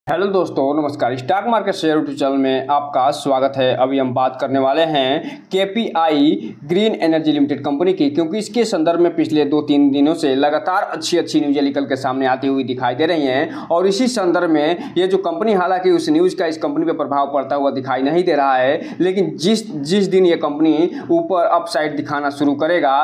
Hello दोस्तों, नमस्कार। Stock market share YouTube channel में आपका स्वागत है। अभी हम बात करने वाले हैं KPI green energy limited company की, क्योंकि इसके संदर्भ में पिछले 2-3 दिनों से लगातार अच्छी न्यूज़ निकल के सामने आती हुई दिखाई दे रही हैं। और इसी संदर्भ में ये जो कंपनी, हालांकि उस न्यूज़ का इस कंपनी पर प्रभाव पड़ता हुआ दिखाई नहीं दे रहा है, लेकिन जिस दिन ये कंपनी ऊपर अपसाइड दिखाना शुरू करेगा,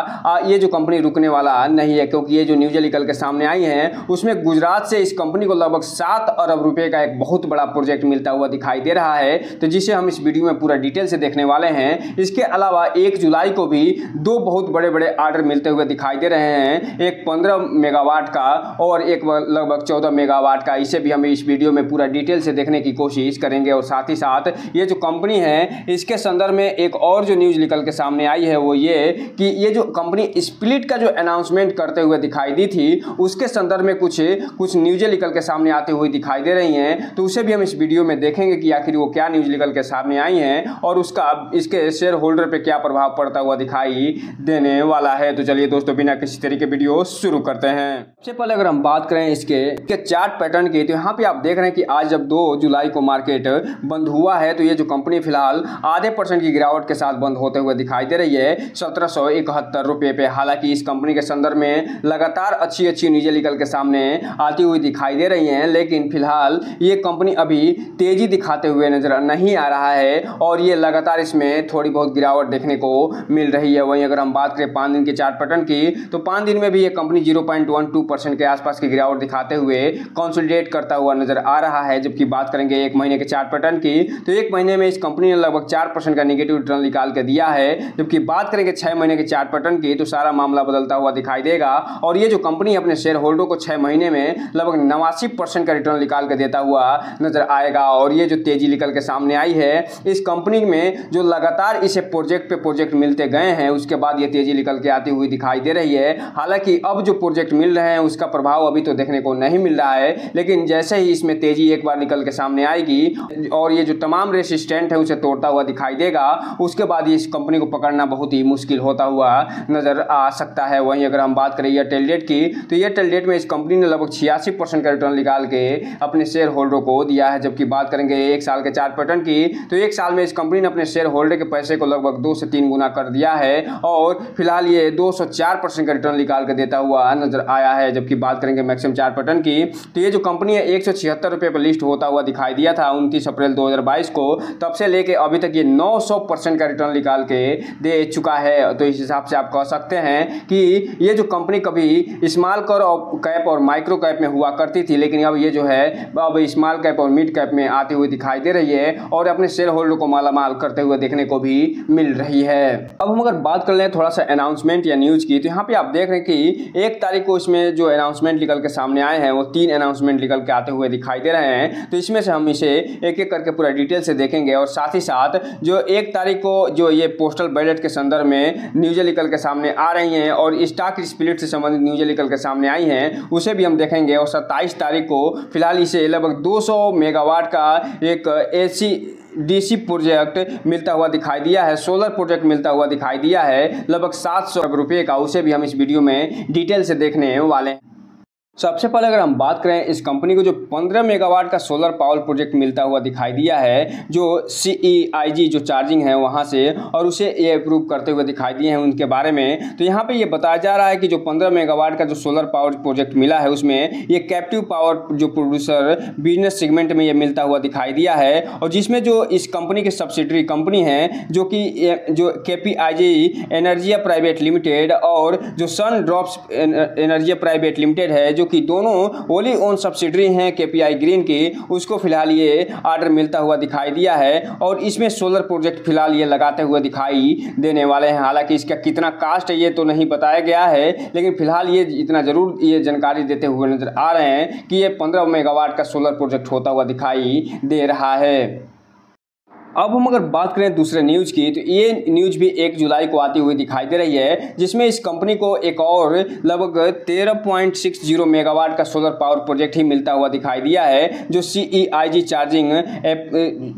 ये जो कंपनी रुकने वाला नहीं है। क्योंकि ये जो न्यूज़ निकल के सामने आई हैं उसमें गुजरात से इस कंपनी को लगभग 7 अरब रुपए का एक बहुत बड़ा प्रोजेक्ट मिलता हुआ दिखाई दे रहा है, तो जिसे हम इस वीडियो में पूरा डिटेल से देखने वाले हैं। इसके अलावा 1 जुलाई को भी 2 बहुत बड़े आर्डर मिलते हुए दिखाई दे रहे हैं, एक 15 मेगावाट का और एक लगभग 14 मेगावाट का। इसे भी हम इस वीडियो में पूरा डिटेल से देखने की कोशिश करेंगे। और साथ ही साथ ये जो कंपनी है, इसके संदर्भ में एक और जो न्यूज निकल के सामने आई है वो ये कि ये जो कंपनी स्प्लिट का जो अनाउंसमेंट करते हुए दिखाई दी थी, उसके संदर्भ में कुछ न्यूज़ें निकल के सामने आती हुई दिखाई दे रही हैं। तो उसे भी हम इस वीडियो में देखेंगे कि आखिर वो क्या न्यूज़ निकल के सामने आई हैं और उसका इसके शेयर होल्डर पे क्या प्रभाव पड़ता हुआ दिखाई देने वाला है। तो चलिए दोस्तों, बिना किसी तरीके वीडियो शुरू करते हैं। सबसे पहले अगर हम बात करें इसके चार्ट पैटर्न की, तो यहाँ पे आप देख रहे हैं कि आज जब 2 जुलाई को मार्केट बंद हुआ है, तो ये जो कंपनी फिलहाल आधे % की गिरावट के साथ बंद होते हुए दिखाई दे रही है 1771 रुपये पे। हालांकि इस कंपनी के संदर्भ में लगातार अच्छी न्यूज़ें निकल के सामने आती हुई दिखाई दे रही हैं, लेकिन फिलहाल ये कंपनी अभी तेजी दिखाते हुए नजर नहीं आ रहा है और ये लगातार इसमें थोड़ी बहुत गिरावट देखने को मिल रही है। वहीं अगर हम बात करें 5 दिन के चार्ट पैटर्न की, तो 5 दिन में भी ये कंपनी 0.12% के आसपास की गिरावट दिखाते हुए कंसोलिडेट करता हुआ नजर आ रहा है। जबकि बात करेंगे 1 महीने के चार्ट पैटर्न की, तो 1 महीने में इस कंपनी ने लगभग 4% का नेगेटिव रिटर्न निकाल के दिया है। जबकि बात करेंगे 6 महीने के चार्ट पैटर्न की, तो सारा मामला बदलता हुआ दिखाई देगा और ये जो कंपनी अपने शेयर होल्डर को 6 महीने में लगभग 89% का रिटर्न निकाल के देता हुआ नजर आएगा। और ये जो तेजी निकल के सामने आई है इस कंपनी में, जो लगातार इसे प्रोजेक्ट पे प्रोजेक्ट मिलते गए हैं, उसके बाद ये तेजी निकल के आती हुई दिखाई दे रही है। हालांकि अब जो प्रोजेक्ट मिल रहे हैं उसका प्रभाव अभी तो देखने को नहीं मिल रहा है, लेकिन जैसे ही इसमें तेजी एक बार निकल के सामने आएगी और ये जो तमाम रेसिस्टेंट है उसे तोड़ता हुआ दिखाई देगा, उसके बाद ये इस कंपनी को पकड़ना बहुत ही मुश्किल होता हुआ नजर आ सकता है। वहीं अगर हम बात करें एयरटेल डेट की, तो एयरटेल डेट में इस कंपनी ने लगभग 86% का रिटर्न निकाल के अपने शेयर होल्डर को दिया है। जबकि बात करेंगे 1 साल के चार्ट पैटर्न की, तो 1 साल में इस कंपनी ने अपने शेयर होल्डर के पैसे को लगभग 2 से 3 गुना कर दिया है और फिलहाल ये 204% का रिटर्न निकाल के देता हुआ नजर आया है। जबकि बात करेंगे मैक्सिमम चार्ट पैटर्न की, तो ये जो कंपनी है 176 रुपये पर लिस्ट होता हुआ दिखाई दिया था 29 अप्रैल 2022 को, तब से लेके अभी तक ये 900% का रिटर्न निकाल के दे चुका है। तो इस हिसाब से आप कह सकते हैं कि ये जो कंपनी कभी स्मॉल कैप और माइक्रो कैप में हुआ करती थी, लेकिन अब ये जो है अब स्मॉल कैप और मिड कैप में आती हुई दिखाई दे रही है और अपने शेयर होल्डर को मालामाल करते हुए देखने को भी मिल रही है। अब हम अगर बात कर लें थोड़ा सा अनाउंसमेंट या न्यूज की, तो यहाँ पे आप देख रहे हैं कि 1 तारीख को इसमें जो अनाउंसमेंट निकल के सामने आए हैं वो 3 अनाउंसमेंट निकल के आते हुए दिखाई दे रहे हैं। तो इसमें से हम इसे एक करके पूरा डिटेल से देखेंगे और साथ ही साथ जो 1 तारीख को जो ये पोस्टल बैलेट के संदर्भ में न्यूज़ें निकल के सामने आ रही हैं और स्टॉक स्प्लिट से संबंधित न्यूज़ें निकल के सामने आई हैं, उसे भी हम देखेंगे। और 27 तारीख को फिलहाल इसे लगभग 200 मेगावाट का एक DC प्रोजेक्ट मिलता हुआ दिखाई दिया है, सोलर प्रोजेक्ट मिलता हुआ दिखाई दिया है लगभग 700 रुपये का। उसे भी हम इस वीडियो में डिटेल से देखने वाले हैं। सबसे पहले अगर हम बात करें इस कंपनी को, जो 15 मेगावाट का सोलर पावर प्रोजेक्ट मिलता हुआ दिखाई दिया है, जो CEIG जो चार्जिंग है वहां से, और उसे ये अप्रूव करते हुए दिखाई दिए हैं उनके बारे में। तो यहाँ पे ये बताया जा रहा है कि जो 15 मेगावाट का जो सोलर पावर प्रोजेक्ट मिला है उसमें ये कैप्टिव पावर जो प्रोड्यूसर बिजनेस सेगमेंट में ये मिलता हुआ दिखाई दिया है, और जिसमें जो इस कंपनी के सब्सिडरी कंपनी है जो कि जो KPIG एनर्जिया प्राइवेट लिमिटेड और जो सन ड्रॉप्स एनर्जिया प्राइवेट लिमिटेड है, जो कि दोनों ओनली ओन सब्सिडरी हैं केपीआई ग्रीन की, उसको फिलहाल ये ऑर्डर मिलता हुआ दिखाई दिया है और इसमें सोलर प्रोजेक्ट फिलहाल ये लगाते हुए दिखाई देने वाले हैं। हालांकि इसका कितना कास्ट है ये तो नहीं बताया गया है, लेकिन फिलहाल ये इतना जरूर ये जानकारी देते हुए नजर आ रहे हैं कि ये 15 मेगावाट का सोलर प्रोजेक्ट होता हुआ दिखाई दे रहा है। अब हम अगर बात करें दूसरे न्यूज़ की, तो ये न्यूज़ भी 1 जुलाई को आती हुई दिखाई दे रही है, जिसमें इस कंपनी को एक और लगभग 13.60 मेगावाट का सोलर पावर प्रोजेक्ट ही मिलता हुआ दिखाई दिया है, जो CEIG चार्जिंग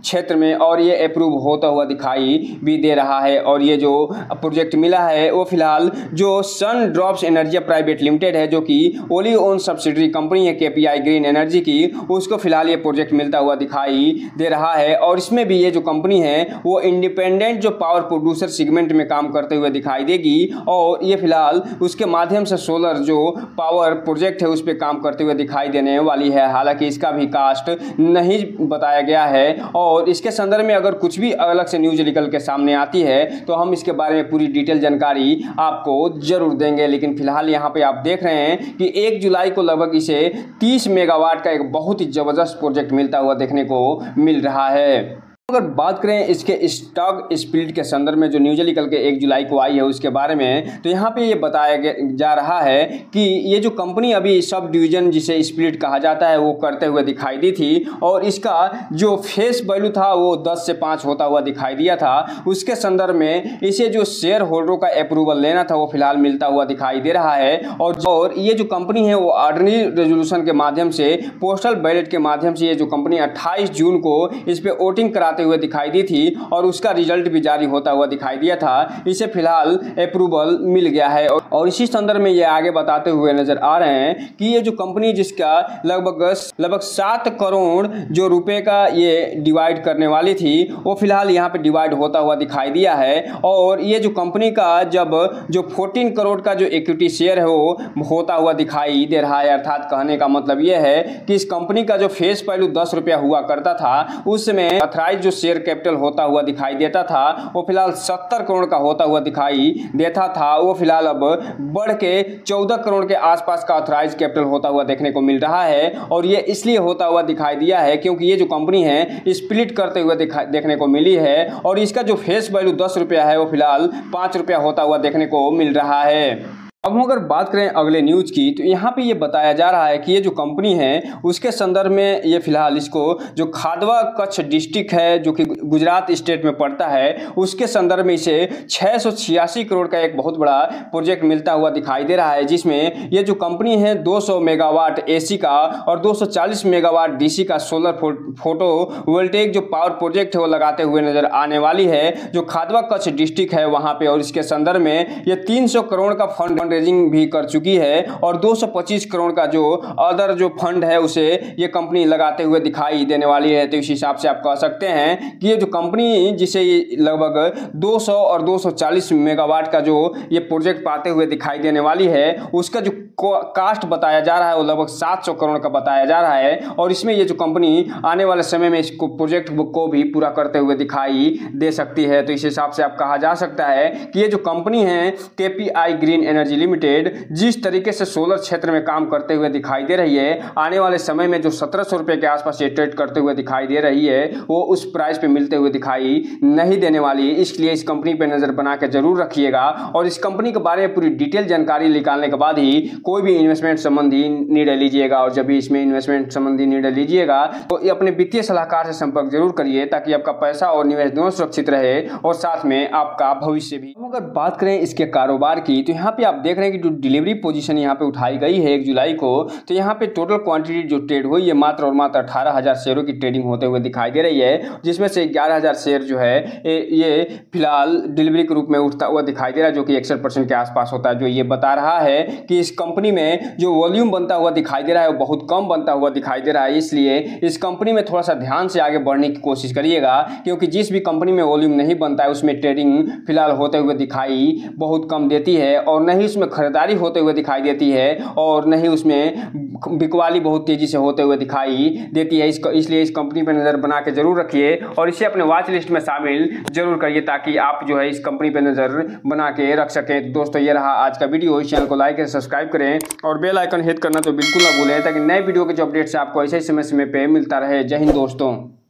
क्षेत्र में, और ये अप्रूव होता हुआ दिखाई भी दे रहा है। और ये जो प्रोजेक्ट मिला है वो फिलहाल जो सन ड्रॉप्स एनर्जी प्राइवेट लिमिटेड है, जो कि ओली ओन सब्सिडरी कंपनी है KPI ग्रीन एनर्जी की, उसको फिलहाल ये प्रोजेक्ट मिलता हुआ दिखाई दे रहा है। और इसमें भी ये जो कंपनी है वो इंडिपेंडेंट जो पावर प्रोड्यूसर सेगमेंट में काम करते हुए दिखाई देगी, और ये फिलहाल उसके माध्यम से सोलर जो पावर प्रोजेक्ट है उस पर काम करते हुए दिखाई देने वाली है। हालांकि इसका भी कास्ट नहीं बताया गया है, और इसके संदर्भ में अगर कुछ भी अलग से न्यूज निकल के सामने आती है तो हम इसके बारे में पूरी डिटेल जानकारी आपको जरूर देंगे। लेकिन फिलहाल यहाँ पे आप देख रहे हैं कि 1 जुलाई को लगभग इसे 30 मेगावाट का एक बहुत ही जबरदस्त प्रोजेक्ट मिलता हुआ देखने को मिल रहा है। अगर बात करें इसके स्टॉक स्प्लिट के संदर्भ में जो न्यूज निकल के 1 जुलाई को आई है उसके बारे में, तो यहाँ पे ये बताया जा रहा है कि ये जो कंपनी अभी सब डिवीजन जिसे स्प्लिट कहा जाता है वो करते हुए दिखाई दी थी, और इसका जो फेस वैल्यू था वो 10 से 5 होता हुआ दिखाई दिया था। उसके संदर्भ में इसे जो शेयर होल्डरों का अप्रूवल लेना था वो फिलहाल मिलता हुआ दिखाई दे रहा है। और ये जो कंपनी है वो ऑर्डिनरी रेजोल्यूशन के माध्यम से, पोस्टल बैलेट के माध्यम से ये जो कंपनी 28 जून को इस पर वोटिंग कराते हुए दिखाई दी थी, और उसका रिजल्ट भी जारी होता हुआ दिखाई दिया था। इसे फिलहाल अप्रूवल मिल गया है, और इसी संदर्भ में ये आगे बताते हुए नजर आ रहे हैं कि ये जो कंपनी जिसका लगभग 7 करोड़ जो रुपए का ये डिवाइड करने वाली थी वो फिलहाल यहाँ पे डिवाइड होता हुआ दिखाई दिया है। और ये जो कंपनी का जब जो 14 करोड़ का जो इक्विटी शेयर है वो होता हुआ दिखाई दे रहा है। अर्थात कहने का मतलब ये है कि इस कंपनी का जो फेस वैल्यू 10 रुपया हुआ करता था, उसमें अथराइज जो शेयर कैपिटल होता हुआ दिखाई देता था वो फिलहाल 70 करोड़ का होता हुआ दिखाई देता था। वो फिलहाल अब बढ़ के 14 करोड़ के आसपास का ऑथराइज कैपिटल होता हुआ देखने को मिल रहा है। और ये इसलिए होता हुआ दिखाई दिया है क्योंकि ये जो कंपनी है स्प्लिट करते हुए देखने को मिली है, और इसका जो फेस वैल्यू 10 रुपया है वो फिलहाल 5 रुपया होता हुआ देखने को मिल रहा है। अब हम अगर बात करें अगले न्यूज़ की, तो यहाँ पे ये बताया जा रहा है कि ये जो कंपनी है उसके संदर्भ में ये फिलहाल इसको जो खादवा कच्छ डिस्ट्रिक्ट है जो कि गुजरात स्टेट में पड़ता है, उसके संदर्भ में इसे 686 करोड़ का एक बहुत बड़ा प्रोजेक्ट मिलता हुआ दिखाई दे रहा है, जिसमें ये जो कंपनी है 200 मेगावाट AC का और 240 मेगावाट DC का सोलर फोटो वोल्टेक जो पावर प्रोजेक्ट है वो लगाते हुए नजर आने वाली है, जो खादवा कच्छ डिस्ट्रिक्ट है वहाँ पे। और इसके संदर्भ में ये 300 करोड़ का फंड रेजिंग भी कर चुकी है, और 225 करोड़ का जो अदर जो फंड है उसे ये कंपनी लगाते हुए दिखाई देने वाली है। तो इस हिसाब से आप कह सकते हैं कि ये जो कंपनी जिसे लगभग 200 और 240 मेगावाट का जो ये प्रोजेक्ट पाते हुए दिखाई देने वाली है, उसका जो कास्ट बताया जा रहा है वो लगभग 700 करोड़ का बताया जा रहा है। और इसमें ये जो कंपनी आने वाले समय में इसको प्रोजेक्ट को भी पूरा करते हुए दिखाई दे सकती है। तो इस हिसाब से आप कहा जा सकता है कि ये जो कंपनी है KPI ग्रीन एनर्जी लिमिटेड जिस तरीके से सोलर क्षेत्र में काम करते हुए दिखाई दे रही है, आने वाले समय में जो 1700 रुपए के आसपास ये ट्रेड करते हुए दिखाई दे रही है वो उस प्राइस पे मिलते हुए दिखाई नहीं देने वाली। इसलिए इस कंपनी पे नजर बना के जरूर रखिएगा, और इस कंपनी के बारे में पूरी डिटेल जानकारी निकालने के बाद ही कोई भी इन्वेस्टमेंट संबंधी निर्णय लीजिएगा। और जब भी इसमें इन्वेस्टमेंट संबंधी निर्णय लीजिएगा तो अपने वित्तीय सलाहकार से संपर्क जरूर करिए, ताकि आपका पैसा और निवेश दोनों सुरक्षित रहे और साथ में आपका भविष्य भी। अगर बात करें इसके कारोबार की, तो यहाँ पे आप देख रहे हैं कि जो डिलीवरी पोजीशन यहाँ पे उठाई गई है 1 जुलाई को, तो यहाँ पे टोटल क्वांटिटी जो ट्रेड हुई है मात्र और मात्र 18,000 शेयरों की ट्रेडिंग होते हुए दिखाई दे रही है, जिसमें से 11,000 शेयर जो है ये फिलहाल डिलीवरी के रूप में उठता हुआ दिखाई दे रहा है, जो कि 61% के आसपास होता है। जो ये बता रहा है कि इस कंपनी में जो वॉल्यूम बनता हुआ दिखाई दे रहा है वो बहुत कम बनता हुआ दिखाई दे रहा है। इसलिए इस कंपनी में थोड़ा सा ध्यान से आगे बढ़ने की कोशिश करिएगा, क्योंकि जिस भी कंपनी में वॉल्यूम नहीं बनता है उसमें ट्रेडिंग फिलहाल होते हुए दिखाई बहुत कम देती है, और न ही उसमें खरीदारी होते हुए दिखाई देती है, और न ही उसमें बिकवाली बहुत तेजी से होते हुए दिखाई देती है। इसलिए इस कंपनी पर नज़र बना के जरूर रखिए और इसे अपने वॉच लिस्ट में शामिल जरूर करिए, ताकि आप जो है इस कंपनी पर नज़र बना के रख सकें। दोस्तों ये रहा आज का वीडियो। इस चैनल को लाइक करें, सब्सक्राइब करें और बेल आइकन हिट करना तो बिल्कुल ना भूलें, ताकि नए वीडियो के जो अपडेट्स आपको ऐसे समय पे मिलता रहे। जय हिंद दोस्तों।